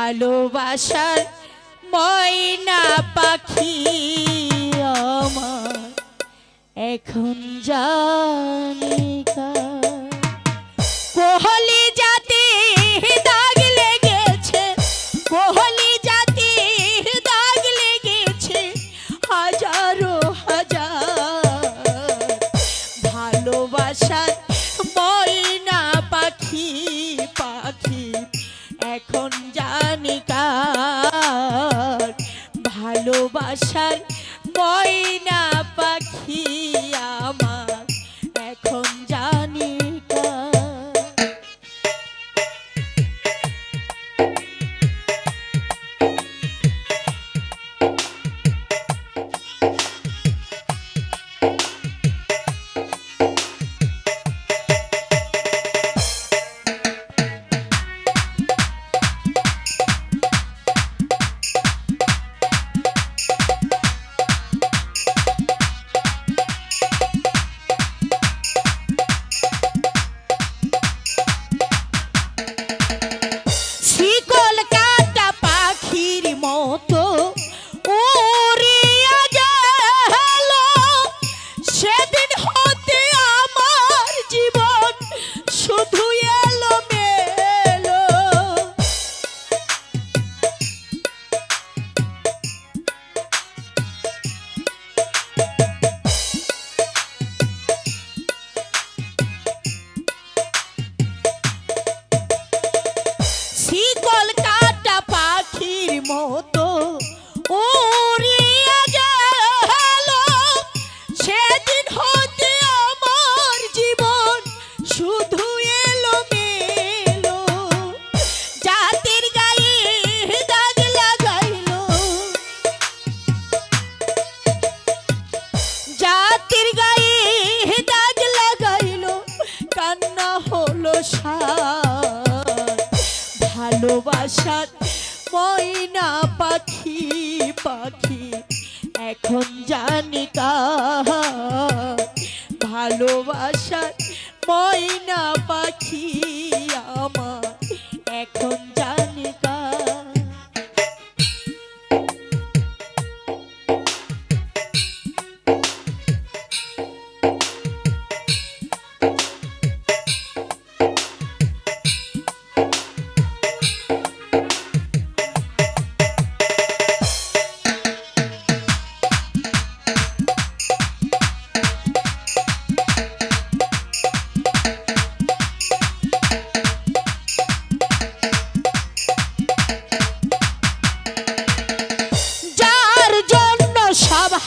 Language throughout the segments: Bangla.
ভালোবাসার ময়না পাখি আমার এখন জানি কোহলি জাতি দাগ লেগেছে, কোহলি জাতি দাগ লেগেছে হাজারো হাজার। ভালোবাসার ময়না পাখি পাখি এখন জানি কার, ভালোবাসার ময়না পাখি আমার এখন জানি কার। মতো উড়িয়া গেল সেদিন হতে আমার জীবন শুধু এলোমেলো। জাতির গায়ে দাগ লাগাইলো, জাতির গায়ে দাগ লাগাইলো, কান্না হলো সার। ভালোবাসার ময়না পাখি পাখি এখন জানি কার, ভালোবাসার ময়না পাখি আমার এখন জানি কার।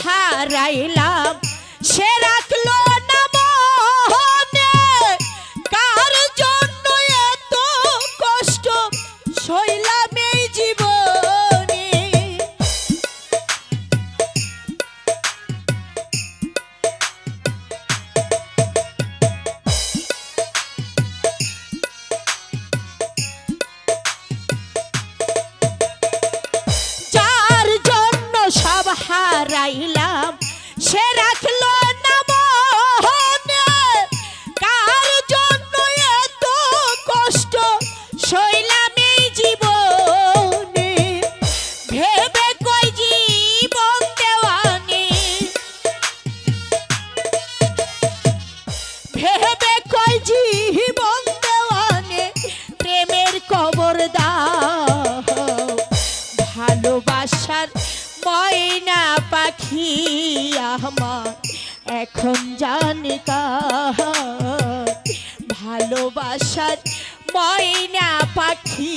হারাইলাম সে রাখলো না মনে, কার জন্য এত কষ্ট সইলাম এই জীবনে। যার জন্য সব হারাইলাম সে রাখলো না মনে, কার জন্য এত কষ্ট সইলাম এই জীবনে। ভেবে কই জীবন দেওয়ানি, ভেবে কই জীবন দেওয়ানি, প্রেমের কবর দাও। ভালোবাসার ময়না পাখি আমার এখন জানি কার, ভালোবাসার ময়না পাখি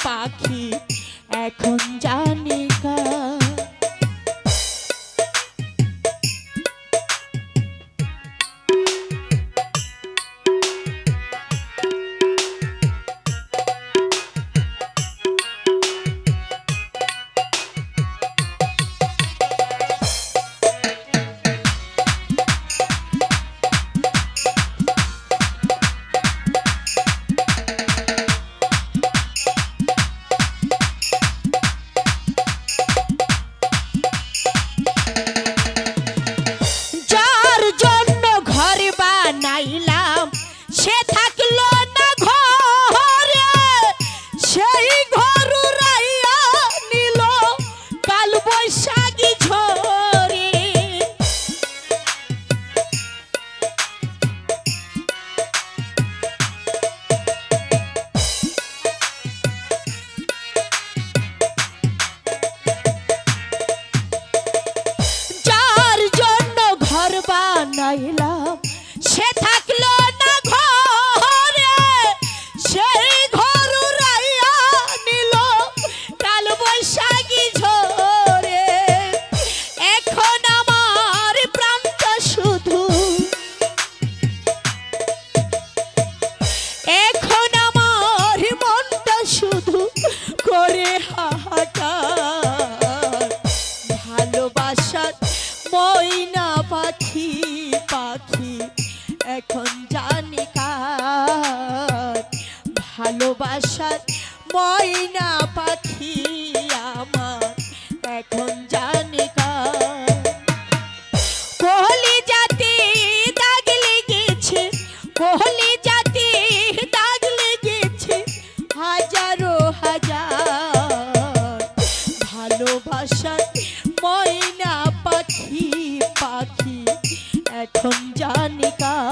পাখি এখন জানি কার। ভালোবাসার ময়না পাখি আমার এখন জানি কার। কোহলি জাতি দাগ লেগেছে, কোহলি জাতি দাগ লেগেছে হাজারো হাজার। ভালোবাসার ময়না পাখি পাখি এখন জানি কার।